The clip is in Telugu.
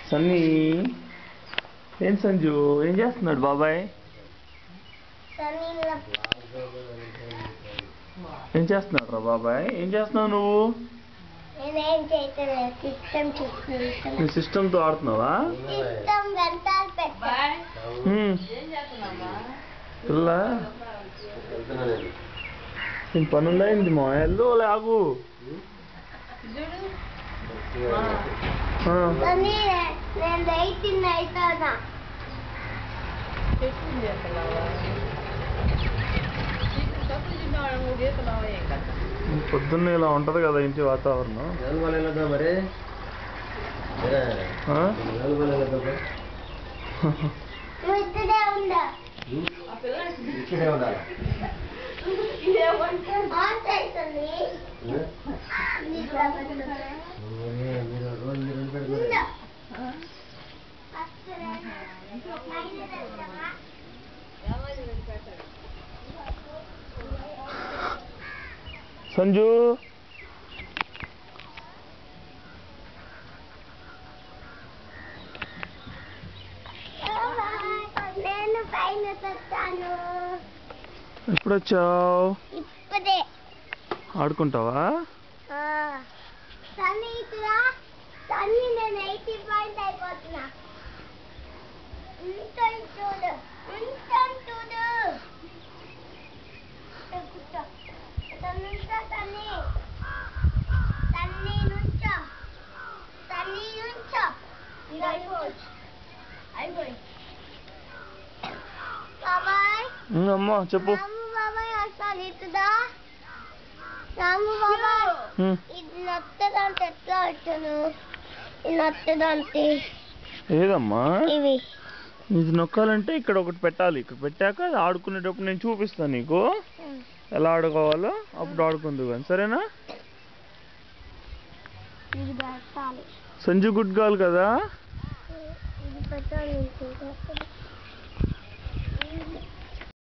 సన్నీ ఏం సంజు ఏం చేస్తున్నాడు బాబాయ్? ఏం చేస్తున్నాడు రా బాబాయ్? ఏం చేస్తున్నావు నువ్వు? నీ సిస్టమ్తో ఆడుతున్నావా? పిల్ల నేను పనుల్లో అయింది మా ఎల్లు లాగు. పొద్దున్న ఇలా ఉంటది కదా ఇంటి వాతావరణం. మరి సంజు ఎప్పుడు వచ్చావు? ఇప్పుడే. ఆడుకుంటావా? నేను 80 పాయింట్ అయిపోతున్నా. చూడు అమ్మా చెప్పు. ఏదమ్మా ఇది నొక్కాలంటే ఇక్కడ ఒకటి పెట్టాలి. ఇక్కడ పెట్టాక అది ఆడుకునేటప్పుడు నేను చూపిస్తాను నీకు ఎలా ఆడుకోవాలో. అప్పుడు ఆడుకుందు కానీ సరేనా? సంజు గుడ్ గర్ల్ కదా?